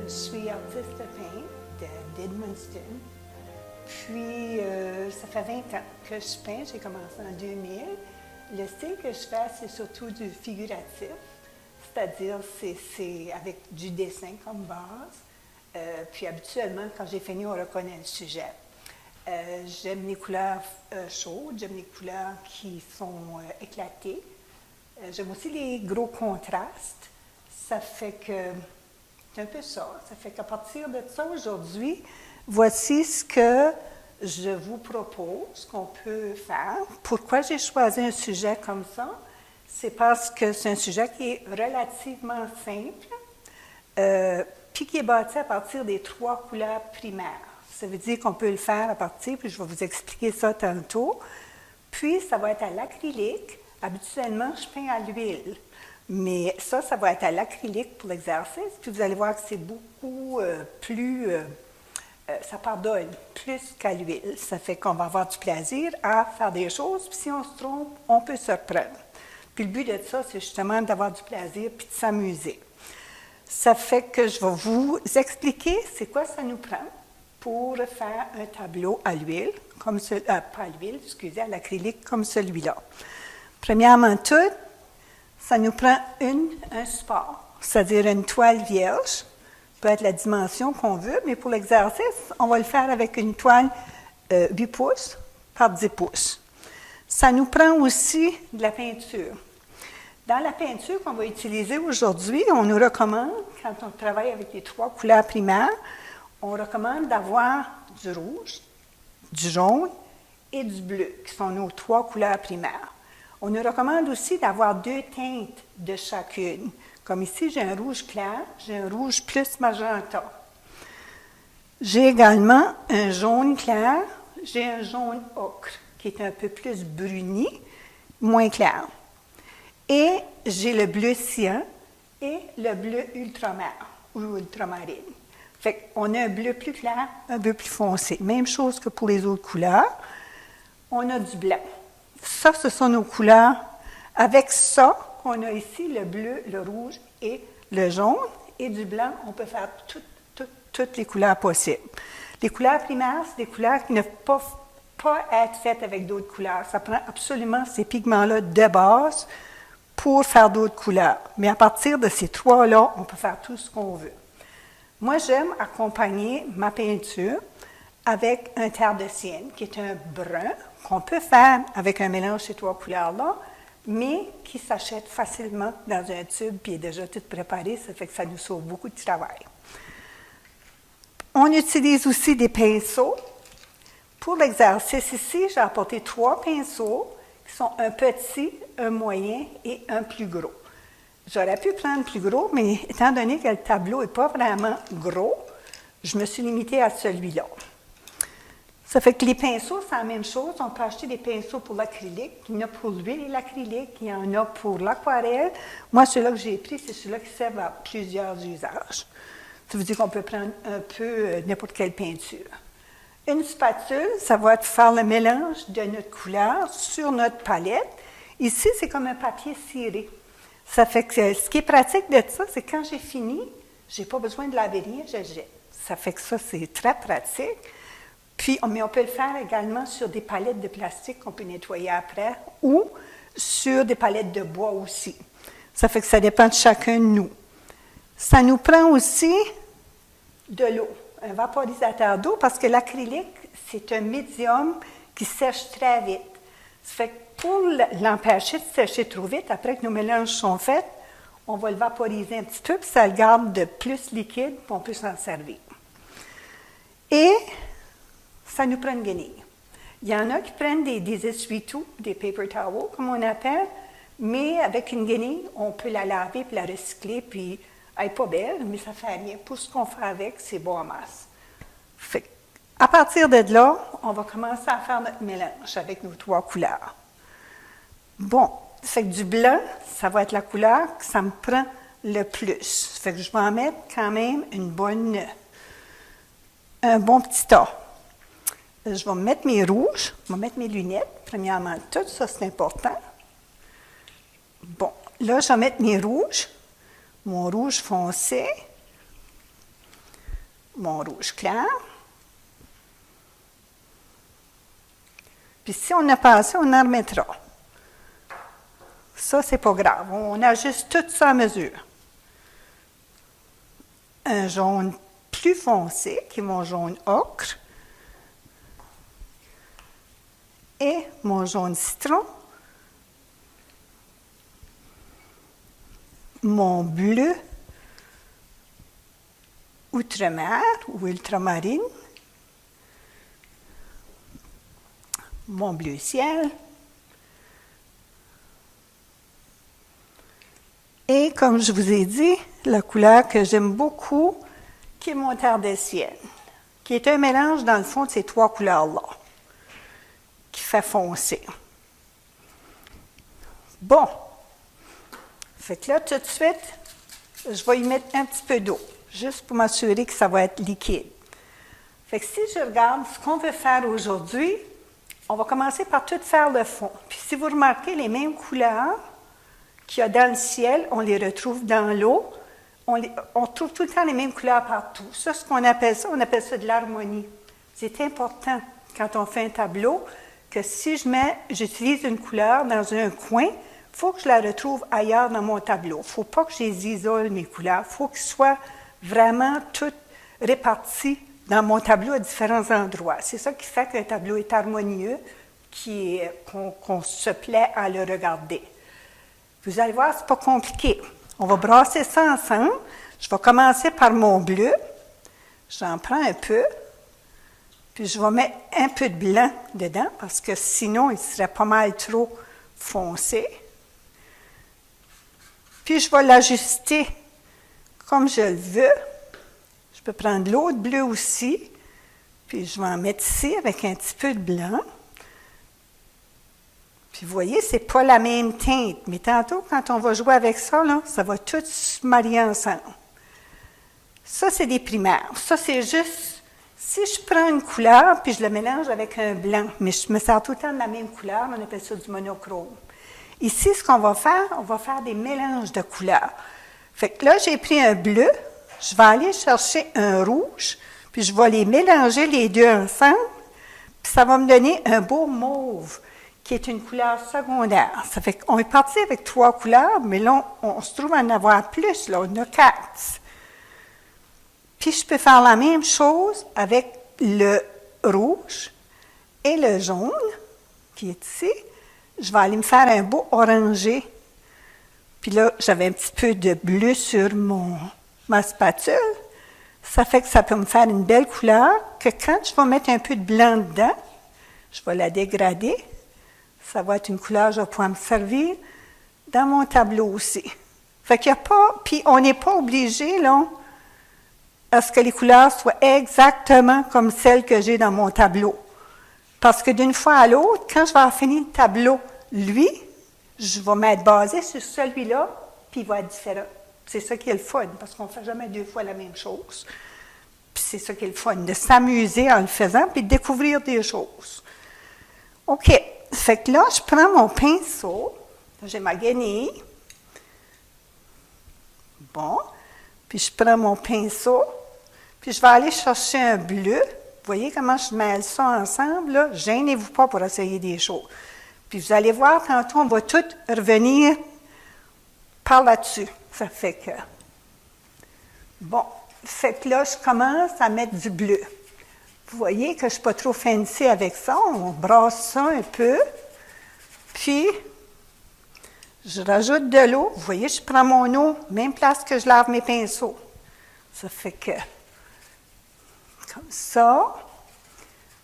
Je suis artiste peintre d'Edmundston. Puis, ça fait 20 ans que je peins. J'ai commencé en 2000. Le style que je fais, c'est surtout du figuratif, c'est-à-dire c'est avec du dessin comme base. Puis, habituellement, quand j'ai fini, on reconnaît le sujet. J'aime les couleurs chaudes, j'aime les couleurs qui sont éclatées. J'aime aussi les gros contrastes. Ça fait que, c'est un peu ça. Ça fait qu'à partir de ça, aujourd'hui, voici ce que je vous propose qu'on peut faire. Pourquoi j'ai choisi un sujet comme ça? C'est parce que c'est un sujet qui est relativement simple, puis qui est bâti à partir des 3 couleurs primaires. Ça veut dire qu'on peut le faire à partir, puis je vais vous expliquer ça tantôt. Puis, ça va être à l'acrylique. Habituellement, je peins à l'huile. Mais ça va être à l'acrylique pour l'exercice. Puis, vous allez voir que c'est beaucoup plus... ça pardonne plus qu'à l'huile. Ça fait qu'on va avoir du plaisir à faire des choses. Puis, si on se trompe, on peut se reprendre. Puis, le but de ça, c'est justement d'avoir du plaisir puis de s'amuser. Ça fait que je vais vous expliquer c'est quoi ça nous prend pour faire un tableau à l'huile, comme pas à l'huile, excusez, à l'acrylique comme celui-là. Premièrement tout, ça nous prend un support, c'est-à-dire une toile vierge, peut être la dimension qu'on veut, mais pour l'exercice, on va le faire avec une toile 8 pouces par 10 pouces. Ça nous prend aussi de la peinture. Dans la peinture qu'on va utiliser aujourd'hui, on nous recommande, quand on travaille avec les 3 couleurs primaires, on recommande d'avoir du rouge, du jaune et du bleu, qui sont nos 3 couleurs primaires. On nous recommande aussi d'avoir 2 teintes de chacune. Comme ici, j'ai un rouge clair, j'ai un rouge plus magenta. J'ai également un jaune clair, j'ai un jaune ocre, qui est un peu plus bruni, moins clair. Et j'ai le bleu cyan et le bleu ultramer ou ultramarine. Fait qu'on a un bleu plus clair, un bleu plus foncé. Même chose que pour les autres couleurs. On a du blanc. Ça, ce sont nos couleurs. Avec ça, on a ici le bleu, le rouge et le jaune. Et du blanc, on peut faire toutes les couleurs possibles. Les couleurs primaires, c'est des couleurs qui ne peuvent pas être faites avec d'autres couleurs. Ça prend absolument ces pigments-là de base pour faire d'autres couleurs. Mais à partir de ces 3-là, on peut faire tout ce qu'on veut. Moi, j'aime accompagner ma peinture avec un terre de sienne, qui est un brun, qu'on peut faire avec un mélange de ces 3 couleurs-là, mais qui s'achète facilement dans un tube, puis est déjà tout préparé, ça fait que ça nous sauve beaucoup de travail. On utilise aussi des pinceaux. Pour l'exercice ici, j'ai apporté 3 pinceaux, qui sont un petit, un moyen et un plus gros. J'aurais pu prendre plus gros, mais étant donné que le tableau n'est pas vraiment gros, je me suis limitée à celui-là. Ça fait que les pinceaux, c'est la même chose. On peut acheter des pinceaux pour l'acrylique. Il y en a pour l'huile et l'acrylique. Il y en a pour l'aquarelle. Moi, celui-là que j'ai pris, c'est celui-là qui sert à plusieurs usages. Ça veut dire qu'on peut prendre un peu n'importe quelle peinture. Une spatule, ça va être faire le mélange de notre couleur sur notre palette. Ici, c'est comme un papier ciré. Ça fait que ce qui est pratique de ça, c'est quand j'ai fini, je n'ai pas besoin de laver rien, je jette. Ça fait que ça, c'est très pratique. Puis, mais on peut le faire également sur des palettes de plastique qu'on peut nettoyer après ou sur des palettes de bois aussi. Ça fait que ça dépend de chacun de nous. Ça nous prend aussi de l'eau, un vaporisateur d'eau, parce que l'acrylique, c'est un médium qui sèche très vite. Ça fait que pour l'empêcher de sécher trop vite, après que nos mélanges sont faits, on va le vaporiser un petit peu, puis ça le garde de plus liquide, puis on peut s'en servir. Et ça nous prend une guenille. Il y en a qui prennent des essuie-tout, des paper towels, comme on appelle, mais avec une guenille, on peut la laver puis la recycler, puis elle n'est pas belle, mais ça ne fait rien. Pour ce qu'on fait avec, c'est bon en masse. Fait, à partir de là, on va commencer à faire notre mélange avec nos 3 couleurs. Bon, fait que du blanc, ça va être la couleur que ça me prend le plus. Fait que je vais en mettre quand même un bon petit tas. Je vais mettre mes rouges, je vais mettre mes lunettes, premièrement, tout ça c'est important. Bon, là je vais mettre mes rouges, mon rouge foncé. mon rouge clair. Puis si on a passé, on en remettra. Ça, c'est pas grave. On ajuste tout ça à mesure. Un jaune plus foncé, qui est mon jaune ocre. Et mon jaune citron. Mon bleu outre-mer ou ultramarine. Mon bleu ciel. Et comme je vous ai dit, la couleur que j'aime beaucoup, qui est mon tardessienne, qui est un mélange dans le fond de ces trois couleurs-là, qui fait foncer. Bon. Fait que là, tout de suite, je vais y mettre un petit peu d'eau, juste pour m'assurer que ça va être liquide. Fait que si je regarde ce qu'on veut faire aujourd'hui, on va commencer par tout faire le fond. Puis si vous remarquez les mêmes couleurs qu'il y a dans le ciel, on les retrouve dans l'eau. On trouve tout le temps les mêmes couleurs partout. Ça, ce qu'on appelle ça, on appelle ça de l'harmonie. C'est important quand on fait un tableau que si j'utilise une couleur dans un coin, il faut que je la retrouve ailleurs dans mon tableau. Il ne faut pas que je les isole, mes couleurs. Il faut qu'elles soient vraiment toutes réparties dans mon tableau à différents endroits. C'est ça qui fait qu'un tableau est harmonieux, qu'on se plaît à le regarder. Vous allez voir, ce n'est pas compliqué. On va brasser ça ensemble. Je vais commencer par mon bleu. J'en prends un peu. Puis je vais mettre un peu de blanc dedans parce que sinon, il serait pas mal trop foncé. Puis je vais l'ajuster comme je le veux. Je peux prendre l'autre bleu aussi. Puis je vais en mettre ici avec un petit peu de blanc. Puis vous voyez, ce n'est pas la même teinte. Mais tantôt, quand on va jouer avec ça, là, ça va tout se marier ensemble. Ça, c'est des primaires. Ça, c'est juste, si je prends une couleur, puis je le mélange avec un blanc, mais je me sers tout le temps de la même couleur, on appelle ça du monochrome. Ici, ce qu'on va faire des mélanges de couleurs. Fait que là, j'ai pris un bleu, je vais aller chercher un rouge, puis je vais les mélanger les deux ensemble, puis ça va me donner un beau mauve, qui est une couleur secondaire. Ça fait qu'on est parti avec 3 couleurs, mais là, on se trouve à en avoir plus, là, on a 4. Puis je peux faire la même chose avec le rouge et le jaune, qui est ici. Je vais aller me faire un beau orangé. Puis là, j'avais un petit peu de bleu sur ma spatule. Ça fait que ça peut me faire une belle couleur que quand je vais mettre un peu de blanc dedans, je vais la dégrader. Ça va être une couleur que je vais pouvoir me servir dans mon tableau aussi. Fait qu'il n'y a pas, puis on n'est pas obligé, là, à ce que les couleurs soient exactement comme celles que j'ai dans mon tableau. Parce que d'une fois à l'autre, quand je vais avoir fini le tableau, lui, je vais m'être basée sur celui-là, puis il va être différent. C'est ça qui est le fun, parce qu'on ne fait jamais 2 fois la même chose. Puis c'est ça qui est le fun, de s'amuser en le faisant, puis de découvrir des choses. OK. Fait que là, je prends mon pinceau, j'ai ma guenille. Bon. Puis je prends mon pinceau, puis je vais aller chercher un bleu. Vous voyez comment je mêle ça ensemble, là? Gênez-vous pas pour essayer des choses. Puis vous allez voir, tantôt, on va tout revenir par là-dessus. Ça fait que... Bon. Fait que là, je commence à mettre du bleu. Vous voyez que je ne suis pas trop fancy avec ça. On brasse ça un peu. Puis, je rajoute de l'eau. Vous voyez, je prends mon eau, même place que je lave mes pinceaux. Ça fait que, comme ça.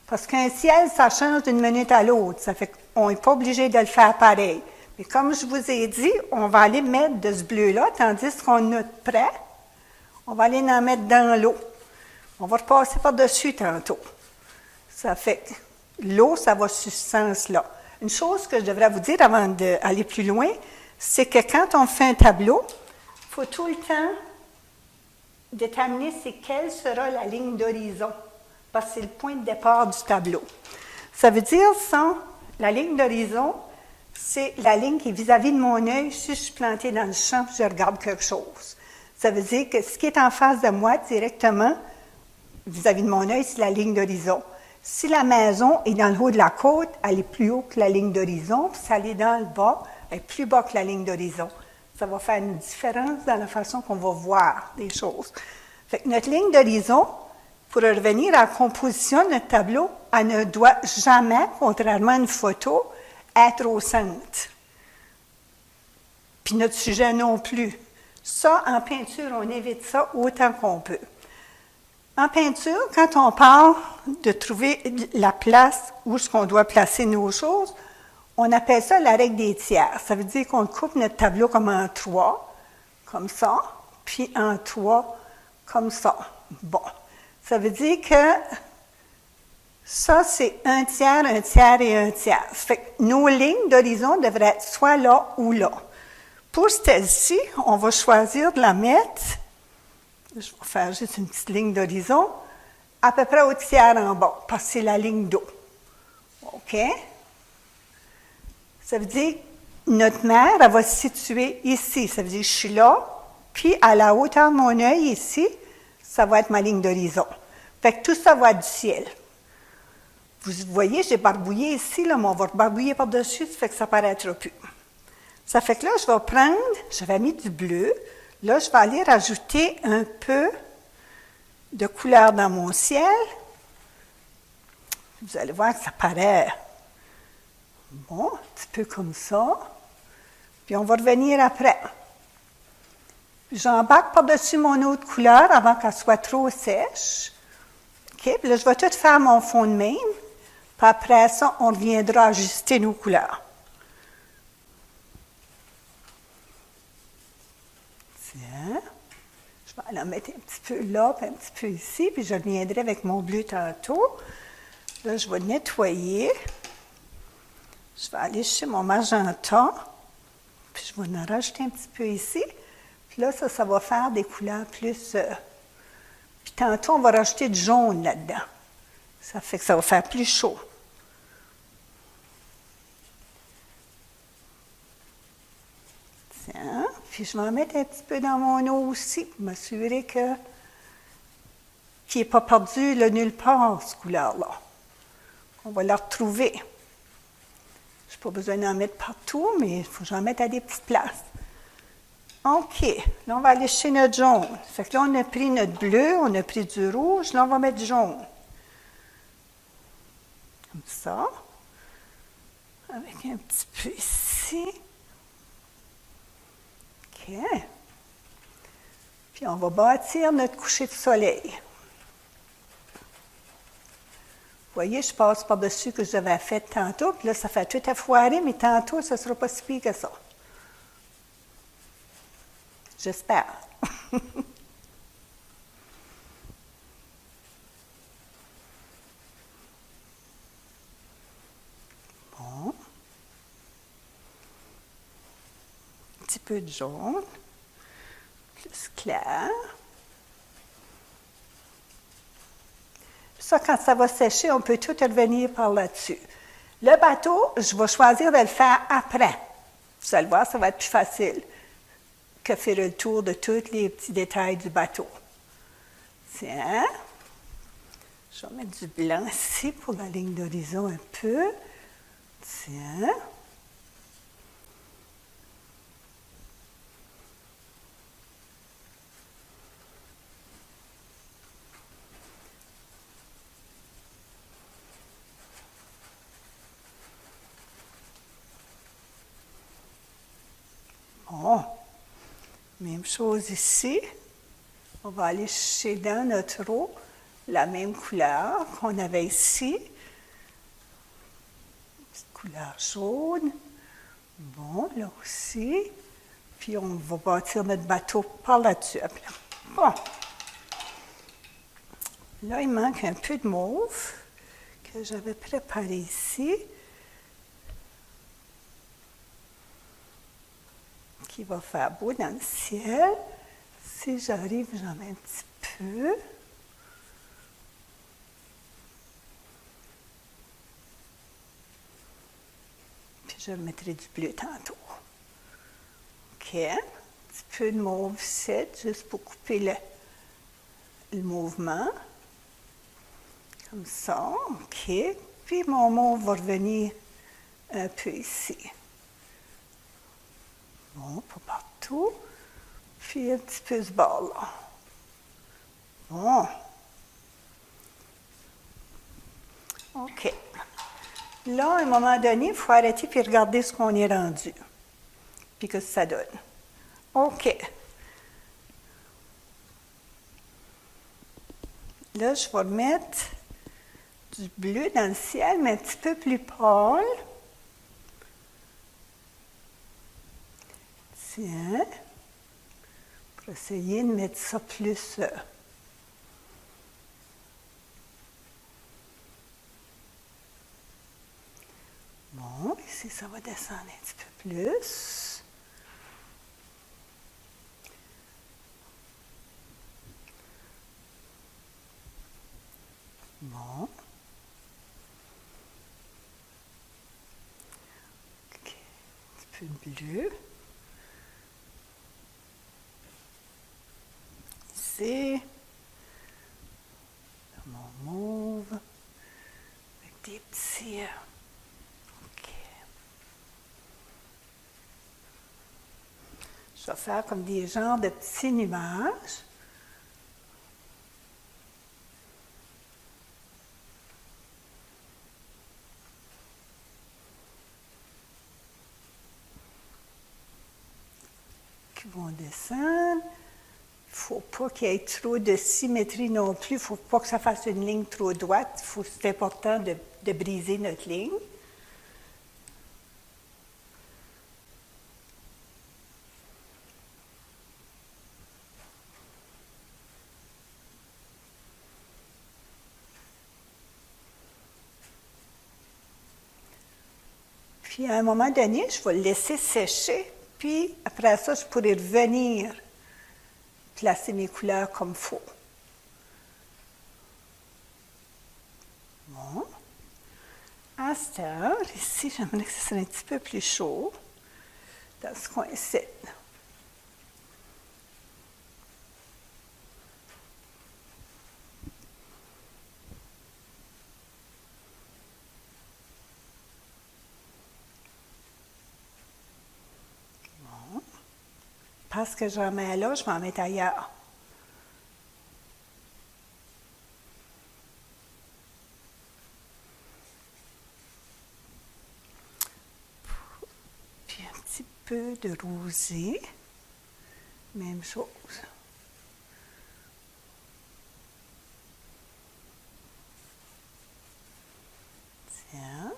Parce qu'un ciel, ça change d'une minute à l'autre. Ça fait qu'on n'est pas obligé de le faire pareil. Mais comme je vous ai dit, on va aller mettre de ce bleu-là, tandis qu'on a prêt, on va aller en mettre dans l'eau. On va repasser par-dessus tantôt. Ça fait que l'eau, ça va sur ce sens-là. Une chose que je devrais vous dire avant d'aller plus loin, c'est que quand on fait un tableau, il faut tout le temps déterminer quelle sera la ligne d'horizon, parce que c'est le point de départ du tableau. Ça veut dire, la ligne d'horizon, c'est la ligne qui est vis-à-vis de mon œil si je suis plantée dans le champ et je regarde quelque chose. Ça veut dire que ce qui est en face de moi directement, vis-à-vis de mon œil, c'est la ligne d'horizon. Si la maison est dans le haut de la côte, elle est plus haut que la ligne d'horizon. Puis si elle est dans le bas, elle est plus bas que la ligne d'horizon. Ça va faire une différence dans la façon qu'on va voir les choses. Fait que notre ligne d'horizon, pour revenir à la composition de notre tableau, elle ne doit jamais, contrairement à une photo, être au centre. Puis notre sujet non plus. Ça, en peinture, on évite ça autant qu'on peut. En peinture, quand on parle de trouver la place où est-ce qu'on doit placer nos choses, on appelle ça la règle des tiers. Ça veut dire qu'on coupe notre tableau comme en 3, comme ça, puis en 3, comme ça. Bon, ça veut dire que ça, c'est un tiers et un tiers. Ça fait que nos lignes d'horizon devraient être soit là ou là. Pour celle-ci, on va choisir de la mettre, je vais faire juste une petite ligne d'horizon, à peu près au tiers en bas, parce que c'est la ligne d'eau. OK? Ça veut dire que notre mer, elle va se situer ici. Ça veut dire que je suis là, puis à la hauteur de mon œil ici, ça va être ma ligne d'horizon. Fait que tout ça va être du ciel. Vous voyez, j'ai barbouillé ici, là, mais on va barbouiller par-dessus, ça fait que ça ne paraîtra plus. Ça fait que là, je vais prendre, j'avais mis du bleu, là, je vais aller rajouter un peu de couleur dans mon ciel. Vous allez voir que ça paraît bon, un petit peu comme ça. Puis on va revenir après. J'embarque par-dessus mon autre couleur avant qu'elle soit trop sèche. OK, puis là, je vais tout faire mon fond de même. Puis après ça, on reviendra ajuster nos couleurs. Tiens, je vais en mettre un petit peu là, puis un petit peu ici, puis je reviendrai avec mon bleu tantôt. Là, je vais nettoyer. Je vais aller chez mon magenta, puis je vais en rajouter un petit peu ici. Puis là, ça va faire des couleurs plus... Puis tantôt, on va rajouter du jaune là-dedans. Ça fait que ça va faire plus chaud. Tiens, puis je vais en mettre un petit peu dans mon eau aussi, pour m'assurer qu'il n'est pas perdu là, nulle part, cette couleur-là. On va la retrouver. Je n'ai pas besoin d'en mettre partout, mais il faut que j'en mette à des petites places. OK, là, on va aller chez notre jaune. Fait que là, on a pris notre bleu, on a pris du rouge, là, on va mettre du jaune. Comme ça. Avec un petit peu ici. OK. Puis on va bâtir notre coucher de soleil. Vous voyez, je passe par-dessus que j'avais fait tantôt, puis là, ça fait tout à foirer, mais tantôt, ça ne sera pas si pire que ça. J'espère. Bon. Un petit peu de jaune. Plus clair. Ça, quand ça va sécher, on peut tout revenir par là-dessus. Le bateau, je vais choisir de le faire après. Vous allez voir, ça va être plus facile que faire le tour de tous les petits détails du bateau. Tiens. Je vais mettre du blanc ici pour la ligne d'horizon un peu. Tiens. Bon. Même chose ici. On va aller chercher dans notre eau la même couleur qu'on avait ici. Petite couleur jaune. Bon, là aussi. Puis on va bâtir notre bateau par là-dessus. Bon. Là, il manque un peu de mauve que j'avais préparé ici. Qui va faire beau dans le ciel. Si j'arrive, j'en mets un petit peu. Puis je remettrai du bleu tantôt. OK. Un petit peu de mauve ici, juste pour couper le mouvement. Comme ça, OK. Puis mon mauve va revenir un peu ici. Bon, pas partout. Puis un petit peu ce bord-là. Bon. OK. Là, à un moment donné, il faut arrêter et regarder ce qu'on est rendu. Puis que ça donne. OK. Là, je vais remettre du bleu dans le ciel, mais un petit peu plus pâle. Tiens. Pour essayer de mettre ça plus... Bon, ici, ça va descendre un petit peu plus. Bon. OK. Un petit peu de bleu. Ici. Mon mauve. Avec des petits... Je vais faire comme des genres de petits nuages. Qui vont descendre. Il ne faut pas qu'il y ait trop de symétrie non plus. Il ne faut pas que ça fasse une ligne trop droite. C'est important de briser notre ligne. Puis à un moment donné, je vais le laisser sécher. Puis après ça, je pourrai revenir placer mes couleurs comme il faut. Bon. À cette heure, ici, j'aimerais que ce soit un petit peu plus chaud dans ce coin-ci. Parce que j'en mets là, je vais en mettre ailleurs. Puis un petit peu de rosé. Même chose. Tiens,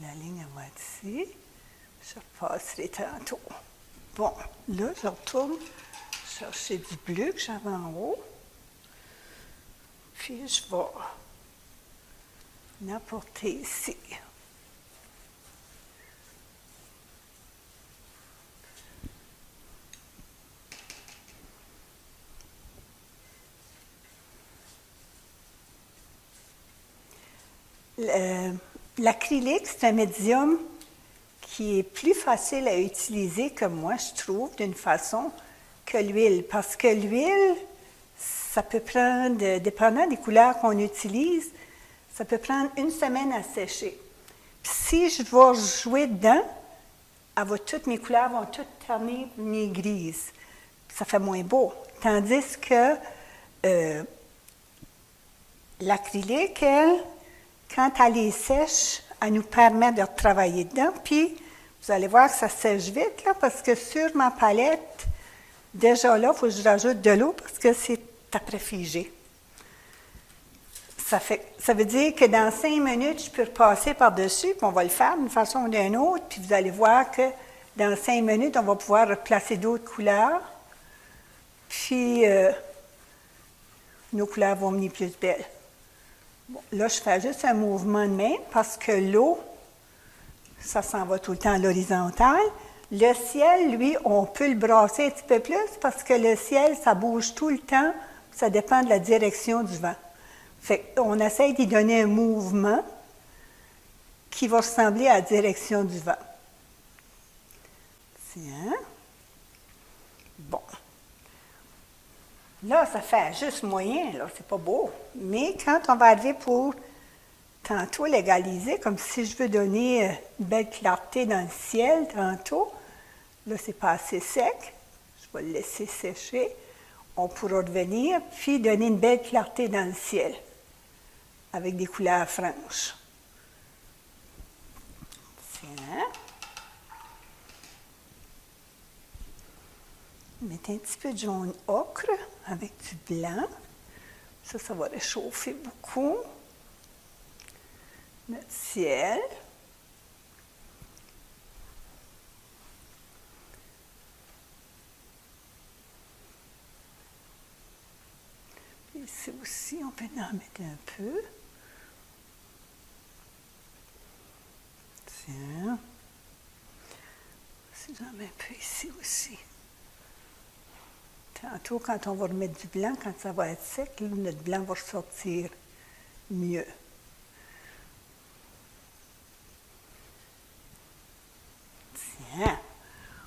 la ligne va être ici. Je repasserai tantôt. Bon, là, je retourne chercher du bleu que j'avais en haut. Puis, je vais l'apporter ici. L'acrylique, c'est un médium qui est plus facile à utiliser que moi, je trouve, d'une façon que l'huile. Parce que l'huile, ça peut prendre, dépendant des couleurs qu'on utilise, ça peut prendre 1 semaine à sécher. Puis si je vais jouer dedans, toutes mes couleurs vont toutes terminer grises. Ça fait moins beau. Tandis que l'acrylique, elle, quand elle est sèche, elle nous permet de travailler dedans. Puis, vous allez voir que ça sèche vite, là, parce que sur ma palette, déjà là, il faut que je rajoute de l'eau parce que c'est après figé. Ça veut dire que dans 5 minutes, je peux repasser par-dessus, puis on va le faire d'une façon ou d'une autre, puis vous allez voir que dans 5 minutes, on va pouvoir replacer d'autres couleurs, puis nos couleurs vont venir plus belles. Bon, là, je fais juste un mouvement de main parce que l'eau, ça s'en va tout le temps à l'horizontale. Le ciel, lui, on peut le brasser un petit peu plus parce que le ciel, ça bouge tout le temps. Ça dépend de la direction du vent. Fait qu'on essaye d'y donner un mouvement qui va ressembler à la direction du vent. Tiens. Bon. Là, ça fait juste moyen, là, c'est pas beau. Mais quand on va arriver pour tantôt l'égaliser, comme si je veux donner une belle clarté dans le ciel tantôt. Là, c'est pas assez sec. Je vais le laisser sécher. On pourra revenir, puis donner une belle clarté dans le ciel avec des couleurs franches. Tiens. Mettre un petit peu de jaune ocre avec du blanc. Ça va réchauffer beaucoup. Notre ciel. Puis ici aussi, on peut en mettre un peu. Tiens. Si j'en mets un peu ici aussi. Tantôt, quand on va remettre du blanc, quand ça va être sec, là, notre blanc va ressortir mieux. Tiens.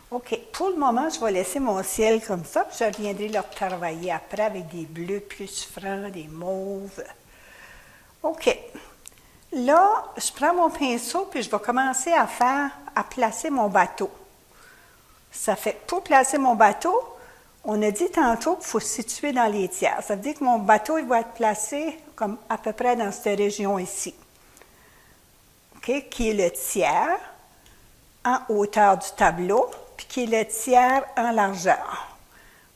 OK. Pour le moment, je vais laisser mon ciel comme ça, puis je reviendrai le retravailler après avec des bleus plus francs, des mauves. OK. Là, je prends mon pinceau, puis je vais commencer à placer mon bateau. Ça fait, pour placer mon bateau, on a dit tantôt qu'il faut se situer dans les tiers. Ça veut dire que mon bateau, il va être placé comme à peu près dans cette région ici. OK? Qui est le tiers en hauteur du tableau, puis qui est le tiers en largeur.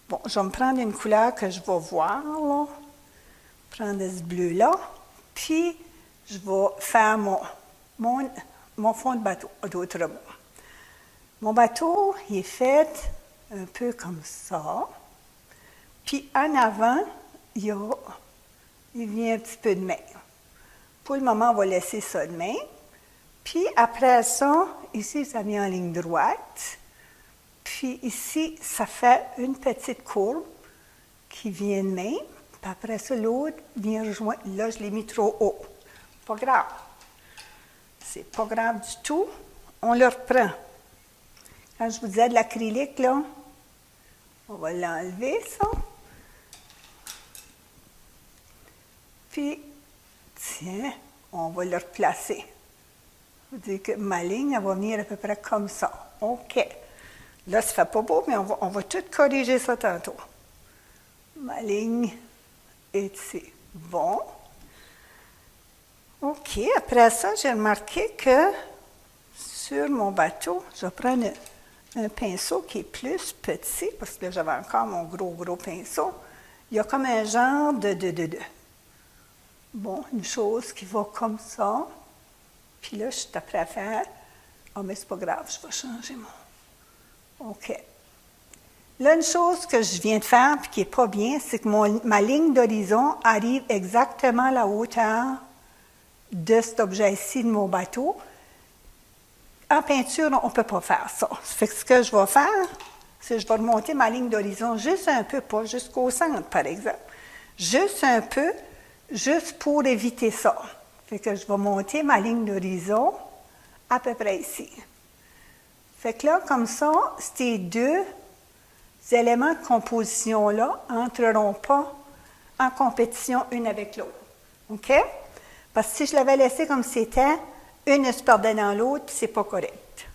Bon, je vais me prendre une couleur que je vais voir, là. Prendre ce bleu-là, puis je vais faire mon fond de bateau, d'autres mots. Mon bateau, il est fait un peu comme ça. Puis en avant, il vient un petit peu de main. Pour le moment, on va laisser ça de main. Puis après ça, ici, ça vient en ligne droite. Puis ici, ça fait une petite courbe qui vient de main. Puis après ça, l'autre vient rejoindre. Là, je l'ai mis trop haut. Pas grave. C'est pas grave du tout. On le reprend. Quand je vous disais de l'acrylique, là, on va l'enlever, ça. Puis, tiens, on va le replacer. Je vous dis que ma ligne, elle va venir à peu près comme ça. OK. Là, ça ne fait pas beau, mais on va tout corriger ça tantôt. Ma ligne est ici. Bon. OK. Après ça, j'ai remarqué que sur mon bateau, je vais prendre un pinceau qui est plus petit, parce que j'avais encore mon gros pinceau. Il y a comme un genre bon, une chose qui va comme ça. Puis là, je suis après à faire. Ah, mais c'est pas grave, je vais changer mon. OK. Là, une chose que je viens de faire et qui n'est pas bien, c'est que ma ligne d'horizon arrive exactement à la hauteur de cet objet-ci de mon bateau. En peinture, on ne peut pas faire ça. Fait que ce que je vais faire, c'est que je vais remonter ma ligne d'horizon juste un peu, pas jusqu'au centre, par exemple. Juste un peu, juste pour éviter ça. Fait que je vais monter ma ligne d'horizon à peu près ici. Fait que là, comme ça, ces deux éléments de composition-là n'entreront pas en compétition une avec l'autre. OK? Parce que si je l'avais laissé comme c'était, une se perdait dans l'autre, puis c'est pas correct.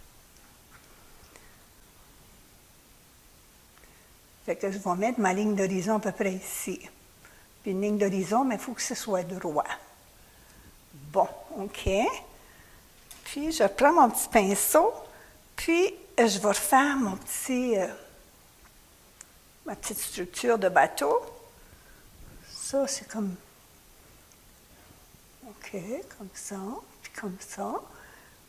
Fait que je vais mettre ma ligne d'horizon à peu près ici. Puis une ligne d'horizon, mais il faut que ce soit droit. Bon, OK. Puis je prends mon petit pinceau, puis je vais refaire ma petite structure de bateau. Ça, c'est comme... OK, comme ça, puis comme ça.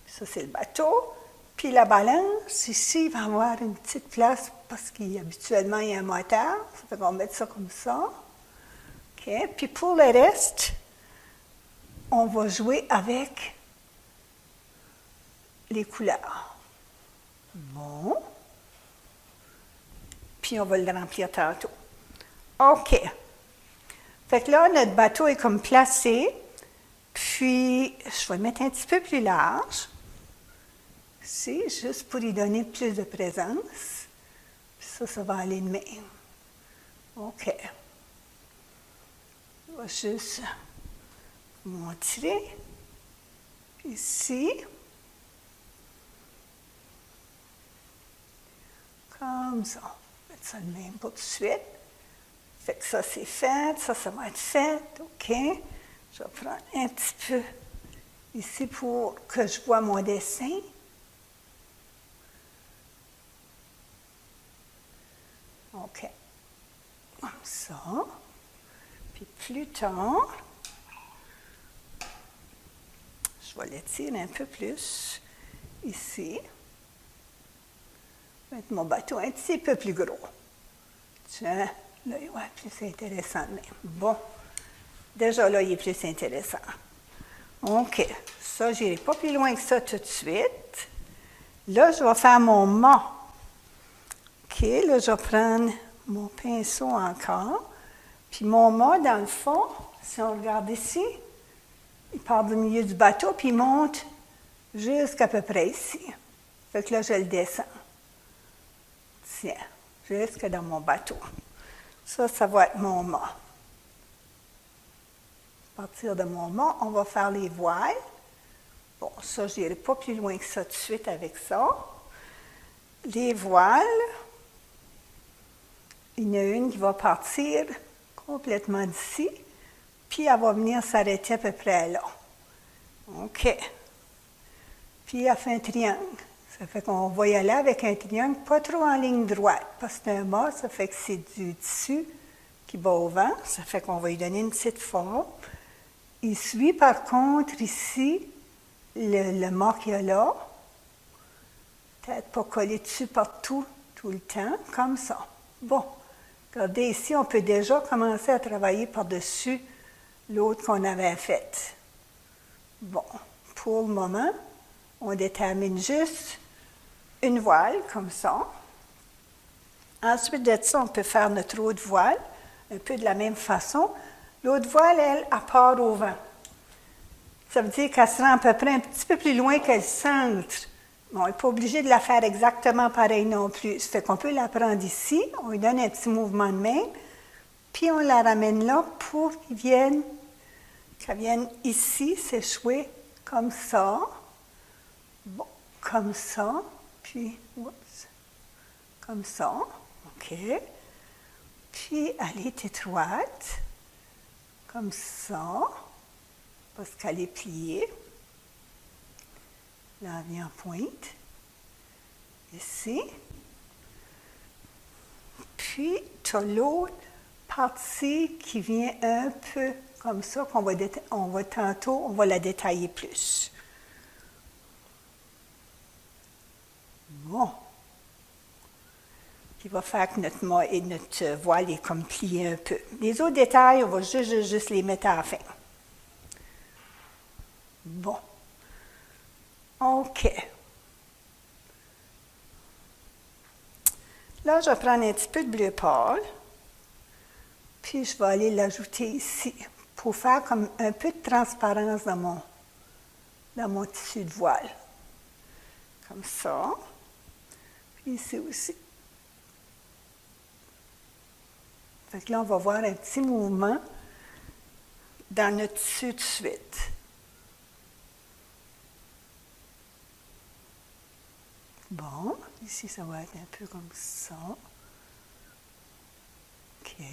Puis ça, c'est le bateau. Puis la balance, ici, il va avoir une petite place parce qu'habituellement, il y a un moteur. Ça fait qu'on va mettre ça comme ça. OK. Puis pour le reste, on va jouer avec les couleurs. Bon. Puis on va le remplir tantôt. OK. Fait que là, notre bateau est comme placé. Puis, je vais le mettre un petit peu plus large. Ici, juste pour y donner plus de présence. Puis ça va aller de même. OK. Je vais juste m'en tirer. ici. Comme ça. On va mettre ça de même pour tout de suite. Fait que ça, c'est fait. Ça va être fait. OK. Je vais prendre un petit peu ici pour que je vois mon dessin. OK. Comme ça. Puis plus tard, je vais l'étirer un peu plus ici. Je vais mettre mon bateau un petit peu plus gros. Tiens, là, il va être plus intéressant même. Bon. Déjà, là, il est plus intéressant. OK. Ça, je n'irai pas plus loin que ça tout de suite. Là, je vais faire mon mât. OK. Là, je vais prendre mon pinceau encore. Puis mon mât, dans le fond, si on regarde ici, il part du milieu du bateau, puis il monte jusqu'à peu près ici. Fait que là, je le descends. Tiens, jusque dans mon bateau. Ça va être mon mât. À partir de mon mât, on va faire les voiles. Bon, ça, je n'irai pas plus loin que ça tout de suite avec ça. Les voiles, il y en a une qui va partir complètement d'ici, puis elle va venir s'arrêter à peu près là. OK. Puis elle fait un triangle. Ça fait qu'on va y aller avec un triangle, pas trop en ligne droite, parce que c'est un mât, ça fait que c'est du tissu qui va au vent. Ça fait qu'on va lui donner une petite forme. Il suit par contre ici le mât qu'il y a là. Peut-être pas coller dessus partout, tout le temps, comme ça. Bon, regardez ici, on peut déjà commencer à travailler par-dessus l'autre qu'on avait fait. Bon, pour le moment, on détermine juste une voile, comme ça. Ensuite de ça, on peut faire notre autre voile, un peu de la même façon. L'autre voile, elle part au vent. Ça veut dire qu'elle se rend à peu près un petit peu plus loin que le centre. Bon, on n'est pas obligé de la faire exactement pareil non plus. Ça fait qu'on peut la prendre ici, on lui donne un petit mouvement de main, puis on la ramène là pour qu'elle vienne ici s'échouer comme ça. Bon, comme ça, puis, comme ça, OK. Puis, elle est étroite, comme ça, parce qu'elle est pliée. Là, elle vient en pointe, ici. Puis, tu as l'autre partie qui vient un peu comme ça, on va la détailler plus. Bon. Qui va faire que notre voile est comme plié un peu. Les autres détails, on va juste les mettre à la fin. Bon. OK. Là, je vais prendre un petit peu de bleu pâle, puis je vais aller l'ajouter ici pour faire comme un peu de transparence dans mon tissu de voile. Comme ça. Puis ici aussi. Fait que là, on va voir un petit mouvement dans notre tissu de suite. Bon, ici, ça va être un peu comme ça. OK.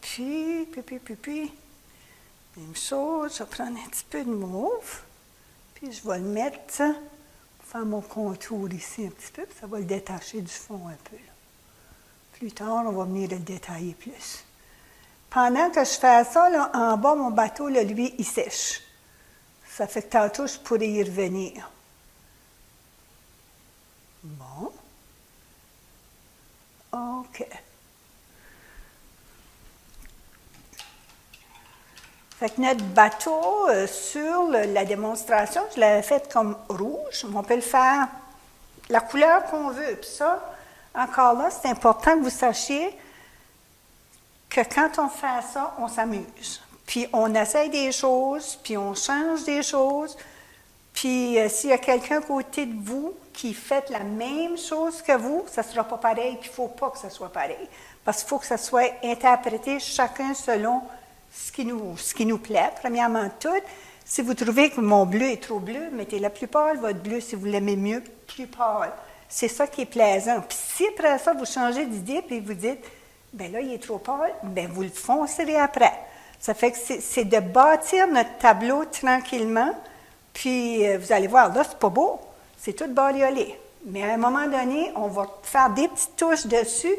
Puis, même chose, je vais prendre un petit peu de mauve, puis je vais le mettre pour faire mon contour ici un petit peu, puis ça va le détacher du fond un peu. Là. Plus tard, on va venir le détailler plus. Pendant que je fais ça, là, en bas, mon bateau, là, lui, il sèche. Ça fait que tantôt, je pourrais y revenir. Bon. OK. Fait que notre bateau, sur la démonstration, je l'avais fait comme rouge. On peut le faire la couleur qu'on veut. Puis ça, encore là, c'est important que vous sachiez que quand on fait ça, on s'amuse. Puis on essaye des choses, puis on change des choses. Puis s'il y a quelqu'un à côté de vous qui fait la même chose que vous, ça ne sera pas pareil, puis il ne faut pas que ça soit pareil. Parce qu'il faut que ça soit interprété chacun selon ce qui nous plaît, premièrement tout. Si vous trouvez que mon bleu est trop bleu, mettez la plus pâle, votre bleu, si vous l'aimez mieux, plus pâle. C'est ça qui est plaisant. Puis si après ça, vous changez d'idée, puis vous dites, bien là, il est trop pâle, bien vous le foncerez après. Ça fait que c'est de bâtir notre tableau tranquillement, puis vous allez voir, là, c'est pas beau, c'est tout bariolé. Mais à un moment donné, on va faire des petites touches dessus,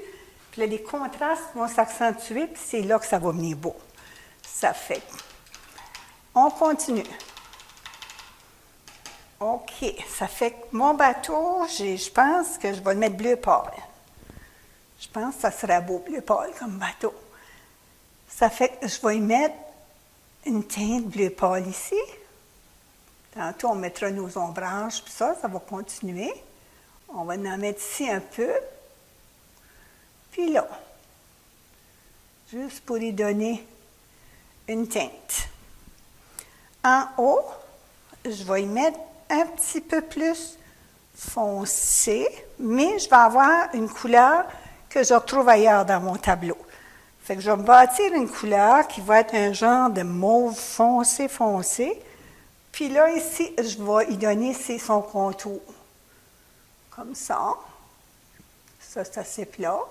puis là, les contrastes vont s'accentuer, puis c'est là que ça va venir beau. Ça fait. On continue. OK, ça fait que mon bateau, je pense que je vais le mettre bleu pâle. Je pense que ça serait beau, bleu pâle comme bateau. Ça fait que je vais y mettre une teinte bleu pâle ici. Tantôt, on mettra nos ombrages, puis ça va continuer. On va en mettre ici un peu. Puis là, juste pour y donner une teinte. En haut, je vais y mettre un petit peu plus foncé, mais je vais avoir une couleur que je retrouve ailleurs dans mon tableau. Fait que je vais me bâtir une couleur qui va être un genre de mauve foncé, foncé. Puis là, ici, je vais y donner son contour. Comme ça. Ça, c'est assez plat.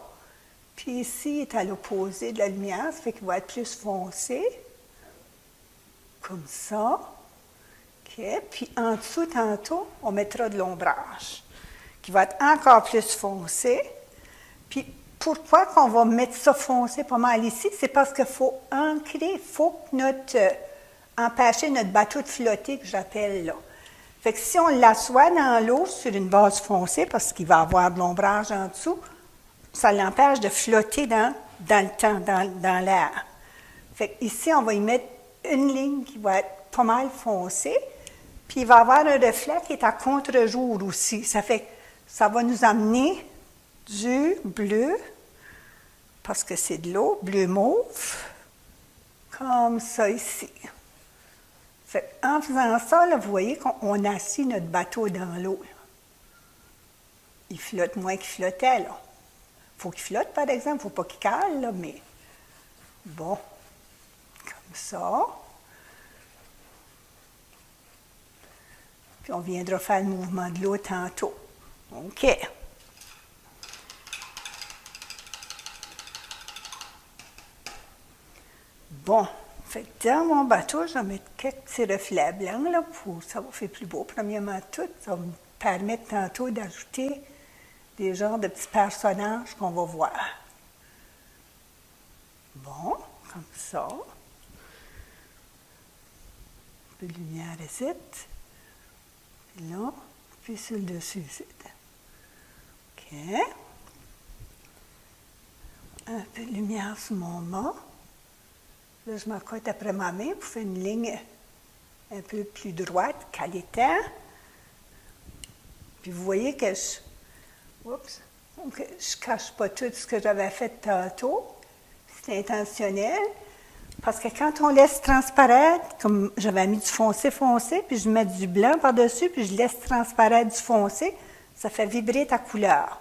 Puis ici, il est à l'opposé de la lumière, ça fait qu'il va être plus foncé. Comme ça. OK. Puis en dessous, tantôt, on mettra de l'ombrage, qui va être encore plus foncé. Puis pourquoi qu'on va mettre ça foncé pas mal ici? C'est parce qu'il faut ancrer, il faut empêcher notre bateau de flotter, que j'appelle là. Fait que si on l'assoit dans l'eau sur une base foncée, parce qu'il va avoir de l'ombrage en dessous, ça l'empêche de flotter dans le temps, dans l'air. Fait que ici, on va y mettre une ligne qui va être pas mal foncée, puis il va avoir un reflet qui est à contre-jour aussi. Ça fait que ça va nous amener du bleu, parce que c'est de l'eau, bleu mauve, comme ça ici. Fait en faisant ça, là, vous voyez qu'on assit notre bateau dans l'eau. Il flotte moins qu'il flottait, là. Il faut qu'il flotte, par exemple, il ne faut pas qu'il cale, là, mais bon, comme ça. Puis on viendra faire le mouvement de l'eau tantôt. OK. Bon, fait que dans mon bateau, je vais mettre quelques petits reflets blancs, là, ça va faire plus beau. Premièrement, tout, ça va me permettre tantôt d'ajouter des genres de petits personnages qu'on va voir. Bon, comme ça. Un peu de lumière ici. Puis là, puis sur le dessus ici. OK. Un peu de lumière sur mon mât. Là, je m'accote après ma main pour faire une ligne un peu plus droite qu'elle était. Puis vous voyez que je ne cache pas tout ce que j'avais fait tantôt. C'est intentionnel. Parce que quand on laisse transparaître, comme j'avais mis du foncé, puis je mets du blanc par-dessus, puis je laisse transparaître du foncé, ça fait vibrer ta couleur.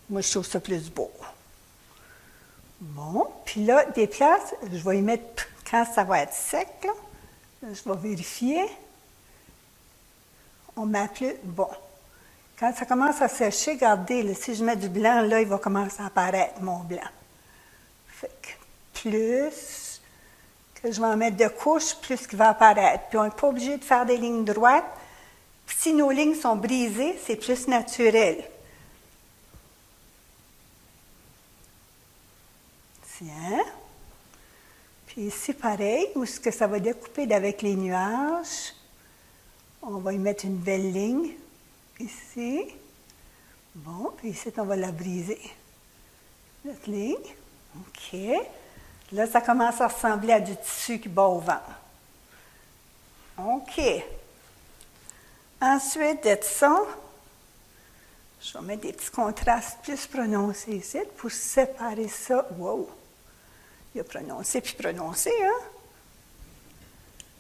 Moi, je trouve ça plus beau. Bon, puis là, des places, je vais y mettre, quand ça va être sec, là, je vais vérifier. On met plus, bon. Quand ça commence à sécher, regardez, là, si je mets du blanc, là, il va commencer à apparaître, mon blanc. Fait que plus que je vais en mettre de couches, plus qu'il va apparaître. Puis on n'est pas obligé de faire des lignes droites. Puis si nos lignes sont brisées, c'est plus naturel. Tiens. Puis ici, pareil, où est-ce que ça va découper avec les nuages? On va y mettre une belle ligne. Ici. Bon, puis ici, on va la briser. Notre ligne. OK. Là, ça commence à ressembler à du tissu qui bat au vent. OK. Ensuite de ça, je vais mettre des petits contrastes plus prononcés ici pour séparer ça. Wow! Il a prononcé puis prononcé, hein?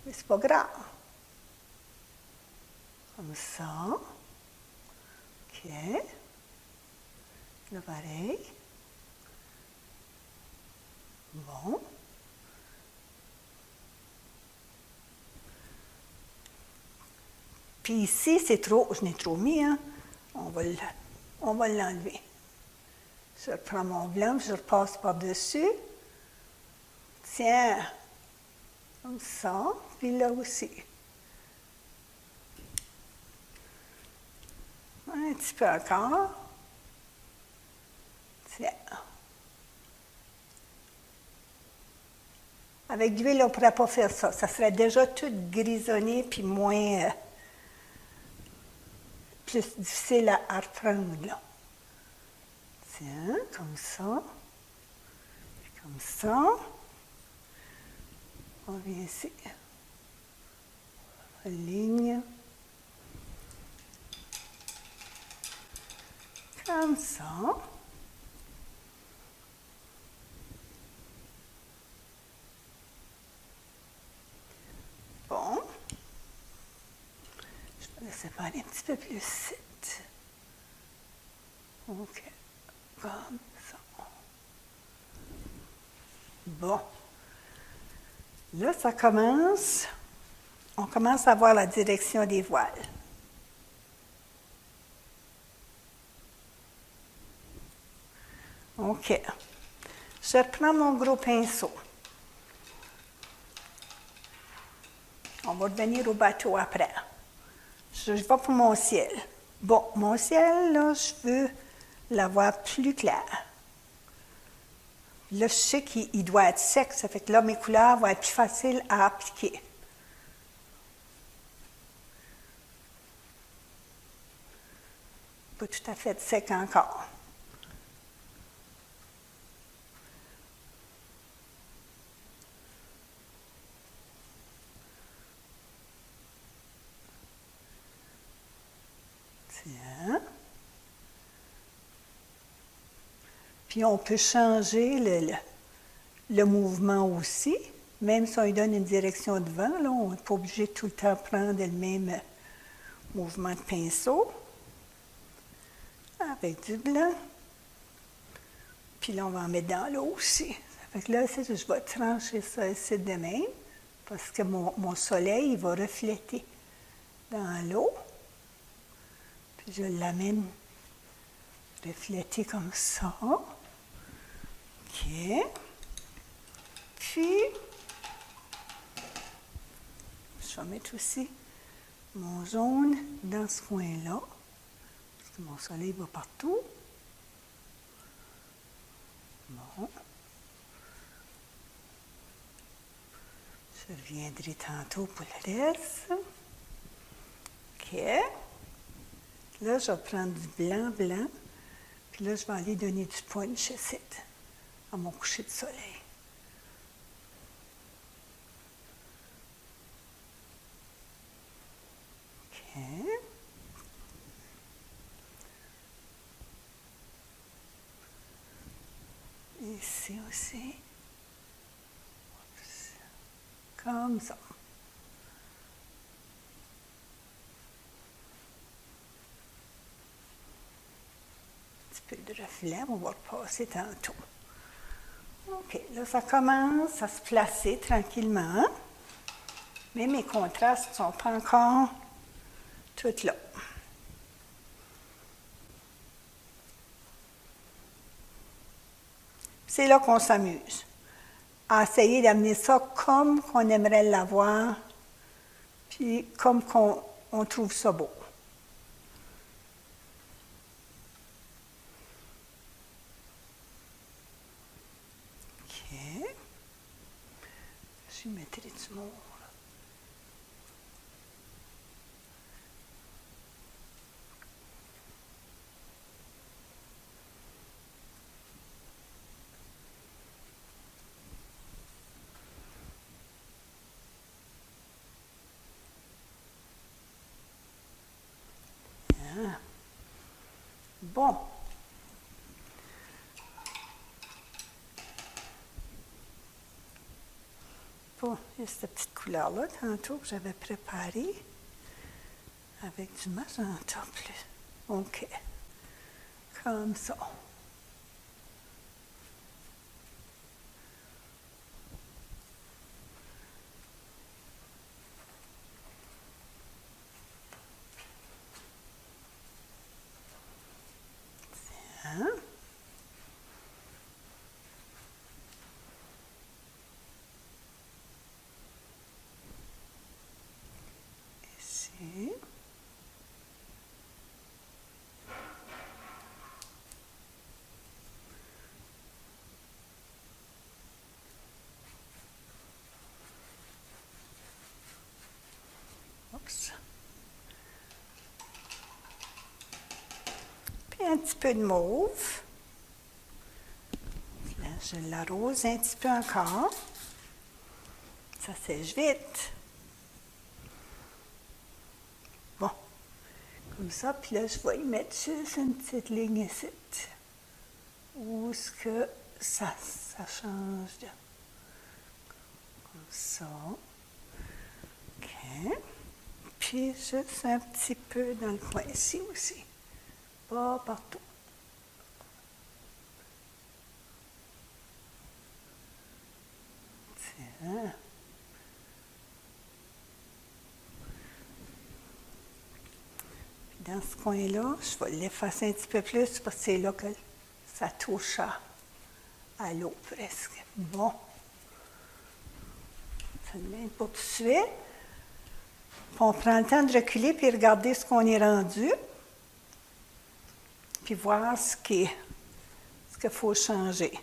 Mais c'est pas grave. Comme ça. OK. Là, pareil. Bon. Puis ici, c'est trop, je n'ai trop mis, hein? On va l'enlever. Je reprends mon blanc, je repasse par-dessus. Tiens, comme ça, puis là aussi. Un petit peu encore. Tiens. Avec l'huile, on ne pourrait pas faire ça. Ça serait déjà tout grisonné puis moins... plus difficile à reprendre, là. Tiens, comme ça. Puis comme ça. On vient ici. Ligne. Comme ça. Bon. Je vais laisser aller un petit peu plus vite. OK. Comme ça. Bon. Là, ça commence. On commence à voir la direction des voiles. OK. Je reprends mon gros pinceau. On va revenir au bateau après. Je vais pour mon ciel. Bon, mon ciel, là, je veux l'avoir plus clair. Là, je sais qu'il doit être sec, ça fait que là, mes couleurs vont être plus faciles à appliquer. Pas tout à fait sec encore. Tiens. Puis on peut changer le mouvement aussi, même si on lui donne une direction de vent, là, on n'est pas obligé de tout le temps prendre le même mouvement de pinceau. Avec du blanc. Puis là, on va en mettre dans l'eau aussi. Ça fait que là, je vais trancher ça ici de même, parce que mon soleil, il va refléter dans l'eau. Puis je l'amène refléter comme ça. OK. Puis, je vais mettre aussi mon jaune dans ce coin-là, parce que mon soleil va partout. Bon. Je reviendrai tantôt pour le reste. OK. Là, je vais prendre du blanc, puis là, je vais aller donner du punch ici, à mon coucher de soleil. OK. Ici aussi. Comme ça. Un petit peu de reflet, on va repasser tantôt. OK, là, ça commence à se placer tranquillement. Mais mes contrastes ne sont pas encore tous là. C'est là qu'on s'amuse, à essayer d'amener ça comme qu'on aimerait l'avoir, puis comme on trouve ça beau. OK. Je mettrai du mauve. Bon. Bon, il y a cette petite couleur-là, tantôt, que j'avais préparée, avec du magenta plus. OK. Comme ça. un petit peu de mauve. Là, je l'arrose un petit peu encore. Ça sèche vite. Bon, comme ça, puis là, je vais y mettre juste une petite ligne ici. Où est-ce que ça change de... Comme ça. OK. Puis juste un petit peu dans le coin ici aussi. Pas partout. Tiens. Puis dans ce coin-là, je vais l'effacer un petit peu plus parce que c'est là que ça touche à l'eau presque. Bon. Ça ne vient pas tout de suite. Puis on prend le temps de reculer puis regarder ce qu'on est rendu. Puis voir ce qu'il faut changer.